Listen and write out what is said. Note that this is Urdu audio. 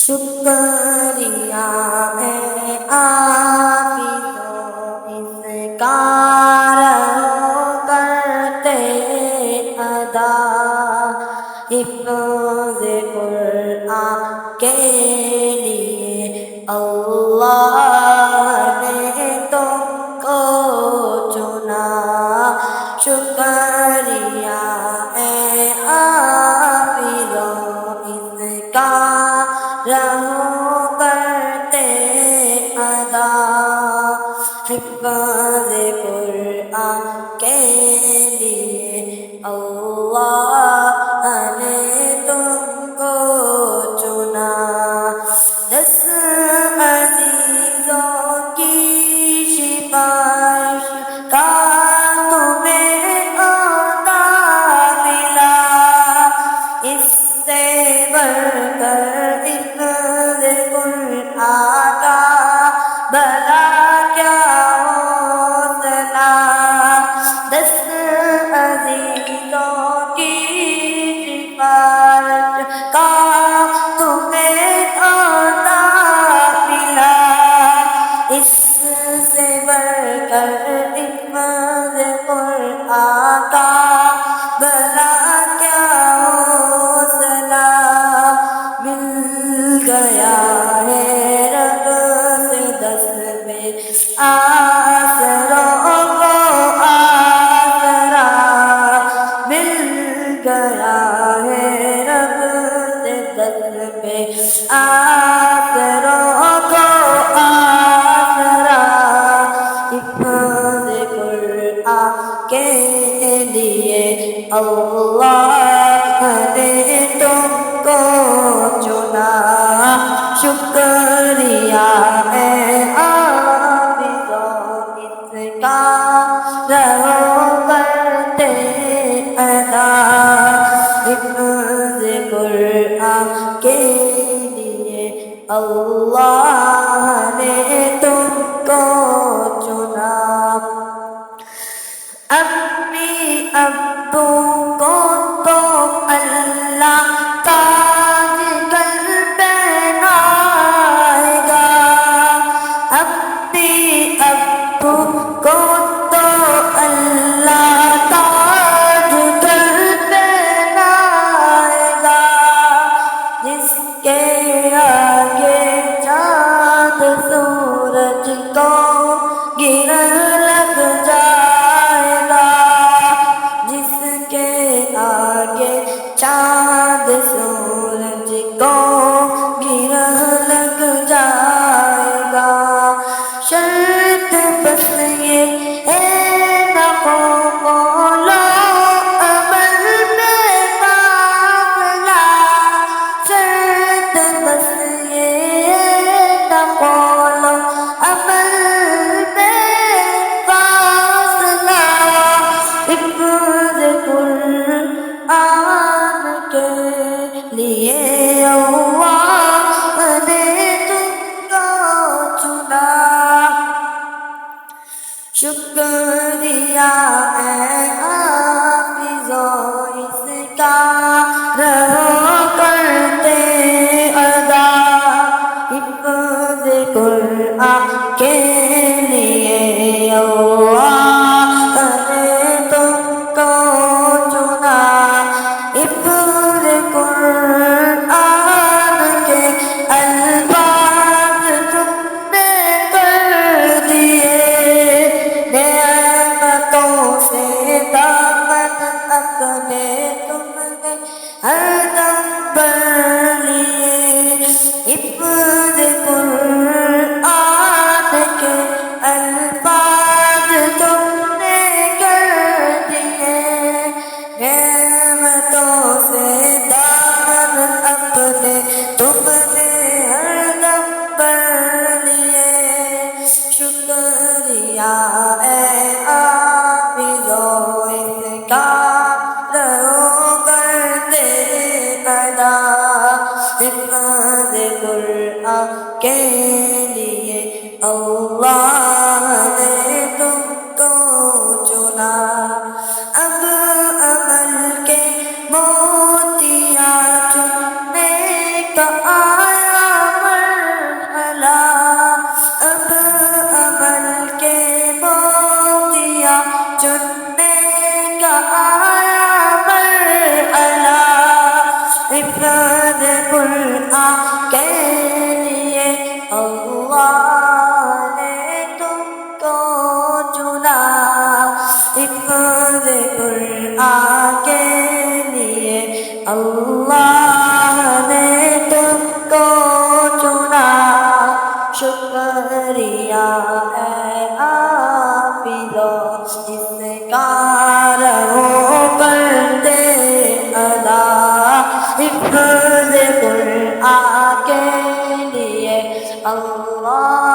شکریہ ہے حافظوں اس کا رہو کرتے ادا، حفظ قرآن کے لیے اللہ نے تم کو چنا۔ شکریہ ہے حافظوں اس کا رہو کرتے ادا، حفظ قرآن کے لیے اللہ نے تم کو چنا۔ 10 عزیزوں کی سفارش کا تمہیں عہدہ ملا، اس سے بڑھ کر حفظ قرآن کا بھلا کیا حوصلہ۔ 10 عزیزوں کی سفارش کا تمہیں عہدہ ملا، اس سے بڑھ کر حفظ قرآن کا بھلا کیا حوصلہ۔ مل گیا ہے رب سے 10 بے آسروں کو آسرا، مل گیا ہے رب سے 10 بے آسروں کو آسرا، حفظ قرآن کے لیے اللہ نے تم کو چنا۔ شکریہ ہے حافظوں اس کا رہو کرتے ادا، حفظ قرآن کے لیے اللہ نے تم کو چنا۔ امی ابو کو تو اللہ تاج کل پہنائے گا، امی ابو کو تو اللہ تاج کل پہنائے گا، جس کے آگے چاند سورج کو گرہ لگ جائے گا، جس کے آگے چاند سورج کو گرہ لگ جائے گا۔ شرط بس یہ ہے نہ قول و عمل میں فاصلہ، شرط بس یہ ہے نہ قول و عمل میں فاصلہ، حفظ قرآن کے لیے اللہ نے تم کو چنا۔ شکریہ ہے حافظوں اس کا رہو کرتے ادا، حفظ قرآن کے لیے اللہ نے تم کو چنا۔ حفظ قرآن کے الفاظ تم نے کر دیے، نعمتوں سے دامن اپنے تم نے ہر دم بھر لیے، حفظ قرآن کے الفاظ تم نے کر دیے، نعمتوں سے دامن اپنے تم نے ہر دم بھر لیے۔ شکریہ ہے حافظوں اس کا رہو کرتے ادا، حفظ قرآن کے لیے اللہ نے تم کو چنا۔ اب عمل کے موتیاں چننے کا آیا اللہ